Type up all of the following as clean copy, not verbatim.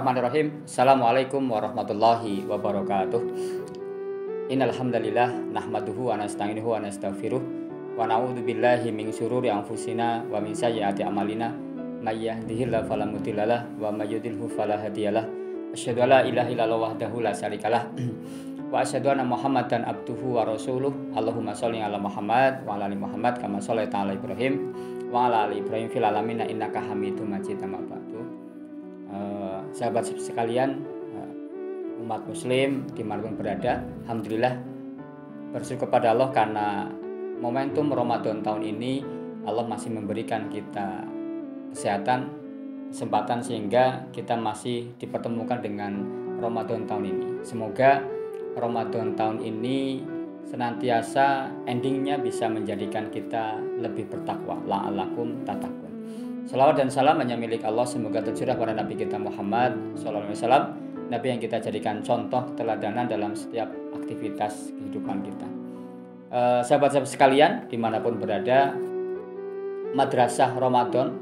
Bismillahirrahmanirrahim. Assalamualaikum warahmatullahi wabarakatuh. Innal hamdalillah nahmaduhu wa nasta'inuhu wa nastaghfiruh wa na'udzu billahi min syururi anfusina wa min sayyiati a'malina may yahdihillahu fala mudhillalah wa may yudhlilhu fala hadiyalah. Asyhadu an la ilaha illallah wahdahu la syarikalah wa asyhadu anna Muhammadan abduhu wa rasuluh. Allahumma sholli ala Muhammad wa ala ali Muhammad kama shallaita ala Ibrahim wa ala ali Ibrahim fil alamin innaka Hamidum Majid. Amma ba'du. Sahabat sekalian, umat muslim dimanapun berada, alhamdulillah bersyukur kepada Allah karena momentum Ramadan tahun ini Allah masih memberikan kita kesempatan sehingga kita masih dipertemukan dengan Ramadan tahun ini. Semoga Ramadan tahun ini senantiasa endingnya bisa menjadikan kita lebih bertakwa, la'allakum tattaqun. Salawat dan salam hanya milik Allah, semoga tercurah pada Nabi kita Muhammad SAW, Nabi yang kita jadikan contoh keteladanan dalam setiap aktivitas kehidupan kita. Sahabat-sahabat sekalian dimanapun berada, Madrasah Ramadan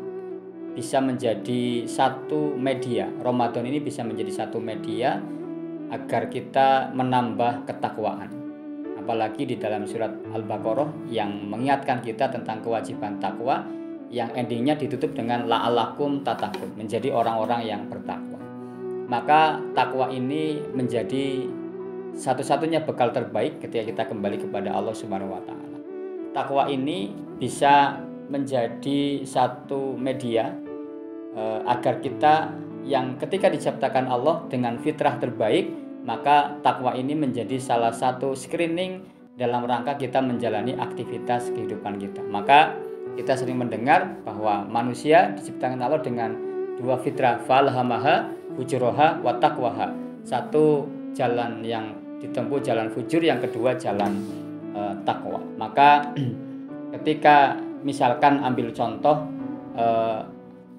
bisa menjadi satu media. Ramadan ini bisa menjadi satu media agar kita menambah ketakwaan. Apalagi di dalam surat Al-Baqarah yang mengingatkan kita tentang kewajiban takwa, yang endingnya ditutup dengan la'allakum tattaqun, menjadi orang-orang yang bertakwa. Maka takwa ini menjadi satu-satunya bekal terbaik ketika kita kembali kepada Allah Subhanahu wa taala. Takwa ini bisa menjadi satu media agar kita yang ketika diciptakan Allah dengan fitrah terbaik, maka takwa ini menjadi salah satu screening dalam rangka kita menjalani aktivitas kehidupan kita. Maka kita sering mendengar bahwa manusia diciptakan Allah dengan dua fitrah, falhamaha fujuraha wa taqwaha. Satu jalan yang ditempuh jalan fujur, yang kedua jalan takwa. Maka ketika misalkan ambil contoh,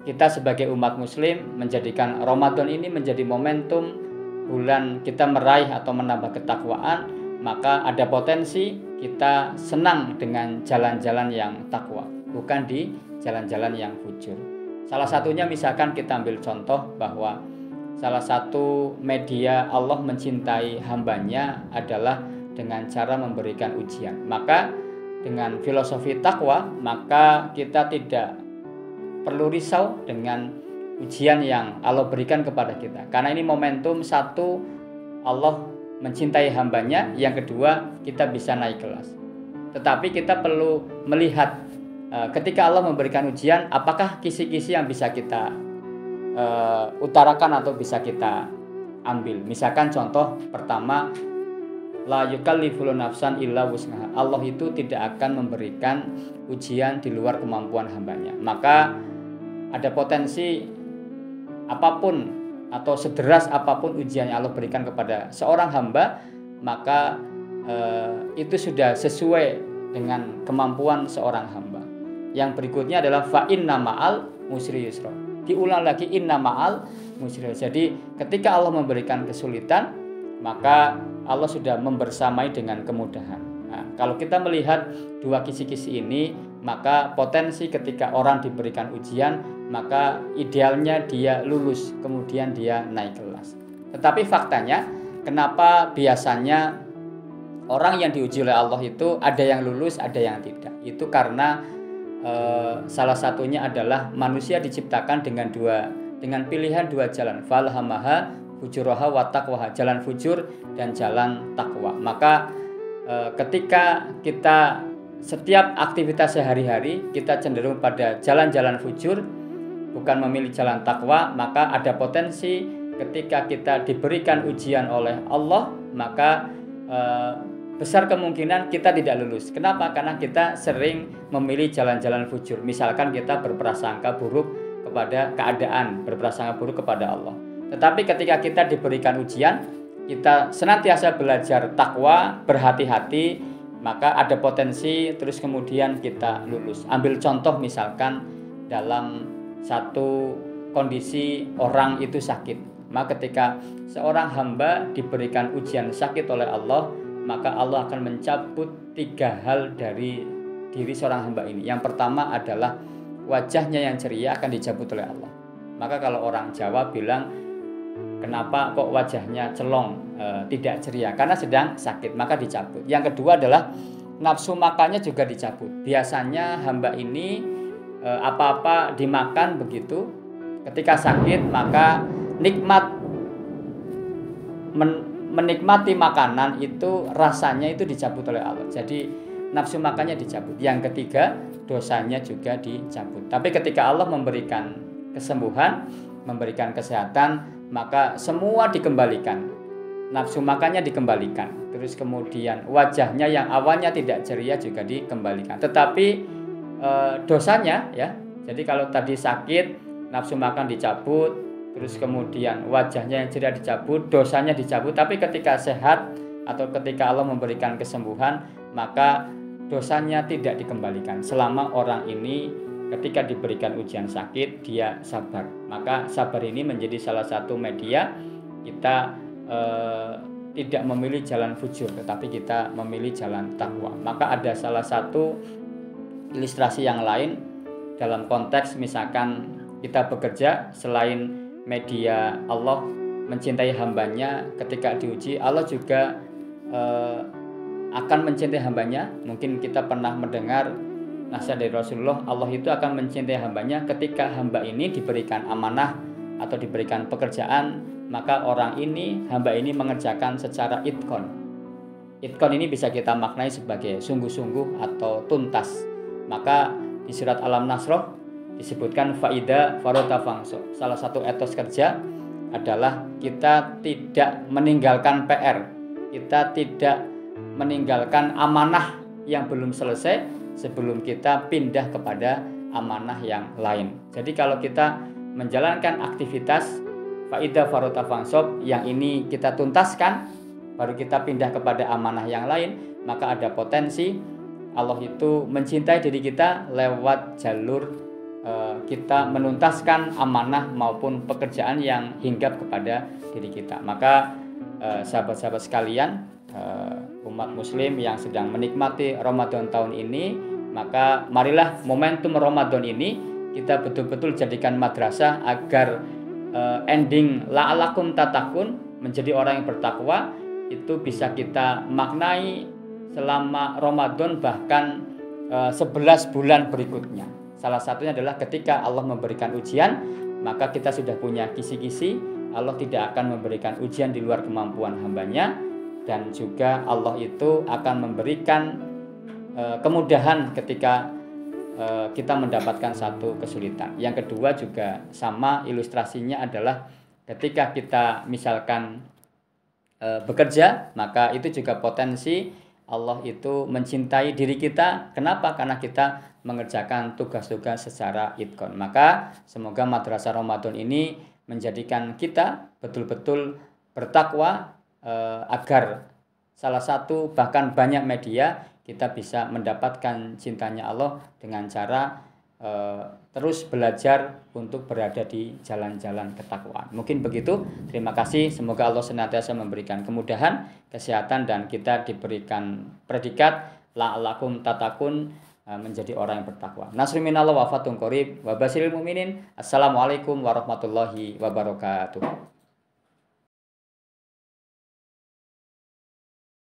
kita sebagai umat muslim menjadikan Ramadan ini menjadi momentum bulan kita meraih atau menambah ketakwaan, maka ada potensi kita senang dengan jalan-jalan yang takwa, bukan di jalan-jalan yang fujur. Salah satunya misalkan kita ambil contoh bahwa salah satu media Allah mencintai hambanya adalah dengan cara memberikan ujian. Maka dengan filosofi takwa, maka kita tidak perlu risau dengan ujian yang Allah berikan kepada kita. Karena ini momentum, satu, Allah mencintai hambanya, yang kedua kita bisa naik kelas. Tetapi kita perlu melihat ketika Allah memberikan ujian, apakah kisi-kisi yang bisa kita utarakan atau bisa kita ambil. Misalkan contoh pertama, la yukallifu nafsan illa wus'aha. Allah itu tidak akan memberikan ujian di luar kemampuan hambanya. Maka ada potensi apapun atau sederas apapun ujian yang Allah berikan kepada seorang hamba, maka itu sudah sesuai dengan kemampuan seorang hamba. Yang berikutnya adalah fa inna ma'al usri yusra. Diulang lagi, inna ma'al usri yusra. Jadi ketika Allah memberikan kesulitan, maka Allah sudah membersamai dengan kemudahan. Nah, kalau kita melihat dua kisi-kisi ini, maka potensi ketika orang diberikan ujian, maka idealnya dia lulus, kemudian dia naik kelas. Tetapi faktanya, kenapa biasanya orang yang diuji oleh Allah itu ada yang lulus, ada yang tidak? Itu karena salah satunya adalah manusia diciptakan dengan pilihan dua jalan, falhamaha fujuraha wa taqwaha, jalan fujur dan jalan takwa. Maka ketika kita setiap aktivitas sehari-hari kita cenderung pada jalan-jalan fujur, bukan memilih jalan takwa, maka ada potensi ketika kita diberikan ujian oleh Allah, maka besar kemungkinan kita tidak lulus. Kenapa? Karena kita sering memilih jalan-jalan fujur. Misalkan kita berprasangka buruk kepada keadaan, berprasangka buruk kepada Allah. Tetapi ketika kita diberikan ujian, kita senantiasa belajar takwa, berhati-hati, maka ada potensi terus kemudian kita lulus. Ambil contoh misalkan dalam satu kondisi orang itu sakit, maka ketika seorang hamba diberikan ujian sakit oleh Allah, maka Allah akan mencabut tiga hal dari diri seorang hamba ini. Yang pertama adalah wajahnya yang ceria akan dicabut oleh Allah. Maka kalau orang Jawa bilang Kenapa kok wajahnya celong, tidak ceria? Karena sedang sakit, maka dicabut. Yang kedua adalah nafsu makannya juga dicabut. Biasanya hamba ini apa-apa dimakan begitu, ketika sakit maka menikmati makanan itu rasanya itu dicabut oleh Allah. Jadi nafsu makannya dicabut. Yang ketiga, dosanya juga dicabut. Tapi ketika Allah memberikan kesembuhan, memberikan kesehatan, maka semua dikembalikan. Nafsu makannya dikembalikan. Terus kemudian wajahnya yang awalnya tidak ceria juga dikembalikan. Tetapi dosanya ya. Jadi kalau tadi sakit, nafsu makan dicabut, terus kemudian wajahnya yang ceria dicabut, dosanya dicabut. Tapi ketika sehat atau ketika Allah memberikan kesembuhan, maka dosanya tidak dikembalikan. Selama orang ini ketika diberikan ujian sakit, dia sabar. Maka sabar ini menjadi salah satu media kita tidak memilih jalan fujur, tetapi kita memilih jalan takwa. Maka ada salah satu ilustrasi yang lain dalam konteks misalkan kita bekerja, selain media Allah mencintai hambanya ketika diuji, Allah juga akan mencintai hambanya. Mungkin kita pernah mendengar nasihat dari Rasulullah, Allah itu akan mencintai hambanya ketika hamba ini diberikan amanah atau diberikan pekerjaan, maka hamba ini mengerjakan secara itqon. Itqon ini bisa kita maknai sebagai sungguh-sungguh atau tuntas. Maka di surat Al-Nasr disebutkan faida farota fangso. Salah satu etos kerja adalah kita tidak meninggalkan PR, kita tidak meninggalkan amanah yang belum selesai sebelum kita pindah kepada amanah yang lain. Jadi kalau kita menjalankan aktivitas faida farota fangso, yang ini kita tuntaskan, baru kita pindah kepada amanah yang lain, maka ada potensi Allah itu mencintai diri kita lewat jalur kita menuntaskan amanah maupun pekerjaan yang hinggap kepada diri kita. Maka sahabat-sahabat sekalian, umat muslim yang sedang menikmati Ramadan tahun ini, maka marilah momentum Ramadan ini kita betul-betul jadikan madrasah agar ending la'alakum tatakun, menjadi orang yang bertakwa, itu bisa kita maknai selama Ramadan, bahkan 11 bulan berikutnya. Salah satunya adalah ketika Allah memberikan ujian, maka kita sudah punya kisi-kisi. Allah tidak akan memberikan ujian di luar kemampuan hambanya, dan juga Allah itu akan memberikan kemudahan ketika kita mendapatkan satu kesulitan. Yang kedua juga sama, ilustrasinya adalah ketika kita misalkan bekerja, maka itu juga potensi Allah itu mencintai diri kita. Kenapa? Karena kita mengerjakan tugas-tugas secara itqon. Maka semoga madrasah Ramadan ini menjadikan kita betul-betul bertakwa, agar salah satu bahkan banyak media kita bisa mendapatkan cintanya Allah dengan cara terus belajar untuk berada di jalan-jalan ketakwaan. Mungkin begitu. Terima kasih. Semoga Allah senantiasa memberikan kemudahan, kesehatan, dan kita diberikan predikat la'alakum tatakun, menjadi orang yang bertakwa. Nasrun minallah wa fatun qorib wa basyiril mu'minin. Assalamualaikum warahmatullahi wabarakatuh.